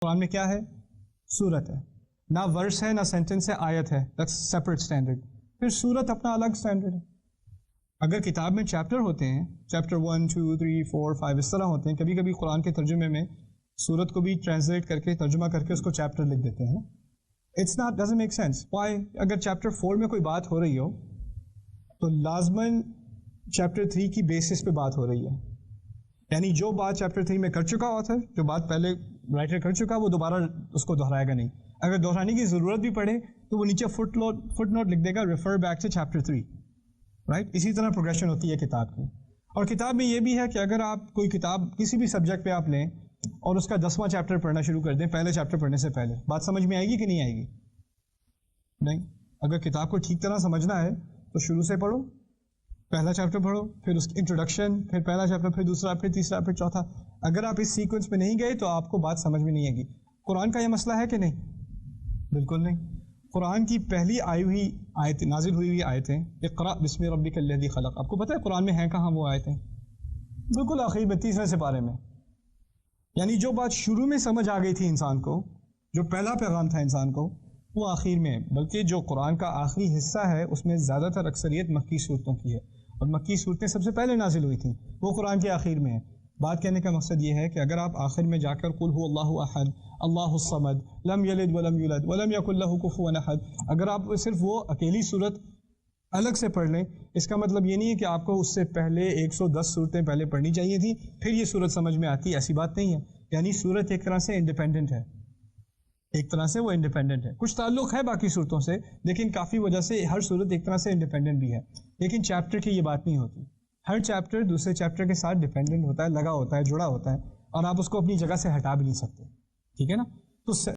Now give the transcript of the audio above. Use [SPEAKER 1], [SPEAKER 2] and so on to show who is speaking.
[SPEAKER 1] قرآن میں کیا ہے؟ سورت ہے، نہ ورس ہے، نہ سینٹنس ہے، آیت ہے، دیٹس سیپریٹ اسٹینڈرڈ. پھر سورت اپنا الگ اسٹینڈرڈ ہے. اگر کتاب میں چیپٹر ہوتے ہیں، چیپٹر 1 2 3 4 5 اس طرح ہوتے ہیں، کبھی کبھی قرآن کے ترجمے میں سورت کو بھی ٹرانسلیٹ کر کے ترجمہ کر کے اس کو چیپٹر لکھ دیتے ہیں. It's not doesn't make sense. Why? اگر چیپٹر 4 میں کوئی بات ہو رہی ہو تو لازماً چیپٹر 3 کی بیسس پہ بات ہو رہی ہے. یعنی جو بات چیپٹر 3 میں کر چکا ہوتا ہے، جو بات پہلے رائٹر کر چکا، وہ دوبارہ اس کو دہرائے گا نہیں. اگر دہرانے کی ضرورت بھی پڑے تو وہ نیچے فٹ نوٹ لکھ دے گا، refer back to chapter 3. Right? اسی طرح پروگریشن ہوتی ہے کتاب کی. اور کتاب میں یہ بھی ہے کہ اگر آپ کوئی کتاب کسی بھی سبجیکٹ پہ آپ لیں اور اس کا 10واں چیپٹر پڑھنا شروع کر دیں پہلے چیپٹر پڑھنے سے پہلے، بات سمجھ میں آئے گی کہ نہیں آئے گی؟ نہیں. اگر کتاب کو ٹھیک طرح سمجھنا ہے تو شروع سے پڑھو، پہلا چیپٹر پڑھو، پھر اس کی انٹروڈکشن، پھر پہلا چیپٹر، پھر دوسرا، پھر تیسرا، پھر چوتھا. اگر آپ اس سیکوینس میں نہیں گئے تو آپ کو بات سمجھ میں نہیں آئے گی. قرآن کا یہ مسئلہ ہے کہ نہیں؟ بالکل نہیں. قرآن کی پہلی آئی ہوئی آیت، نازل ہوئی ہوئی آیتیں، اقرأ بسم ربک الذی خلق، آپ کو پتہ ہے قرآن میں ہیں کہاں وہ آیتیں؟ بالکل آخری میں 30ویں سپارے میں. یعنی جو بات شروع میں سمجھ آ گئی تھی انسان کو، جو پہلا پیغام تھا انسان کو، وہ آخر میں ہے. بلکہ جو قرآن کا آخری حصہ ہے اس میں زیادہ تر اکثریت مکی صورتوں کی ہے، اور مکی صورتیں سب سے پہلے نازل ہوئی تھیں، وہ قرآن کے آخر میں ہے. بات کہنے کا مقصد یہ ہے کہ اگر آپ آخر میں جا کر قل هو اللہ احد اللہ الصمد لم یلد ولم یولد ولم یکن له کفوا احد، اگر آپ صرف وہ اکیلی صورت الگ سے پڑھ لیں، اس کا مطلب یہ نہیں ہے کہ آپ کو اس سے پہلے 110 صورتیں پہلے پڑھنی چاہیے تھیں پھر یہ صورت سمجھ میں آتی. ایسی بات نہیں ہے. یعنی صورت ایک طرح سے انڈیپینڈنٹ ہے، ایک طرح سے وہ انڈیپینڈنٹ ہے. کچھ تعلق ہے باقی صورتوں سے، لیکن کافی وجہ سے ہر صورت ایک طرح سے انڈیپینڈنٹ بھی ہے. لیکن چیپٹر کی یہ بات نہیں ہوتی. ہر چیپٹر دوسرے چیپٹر کے ساتھ ڈیپینڈنٹ ہوتا ہے، لگا ہوتا ہے، جڑا ہوتا ہے، اور آپ اس کو اپنی جگہ سے ہٹا بھی نہیں سکتے. ٹھیک ہے نا؟ تو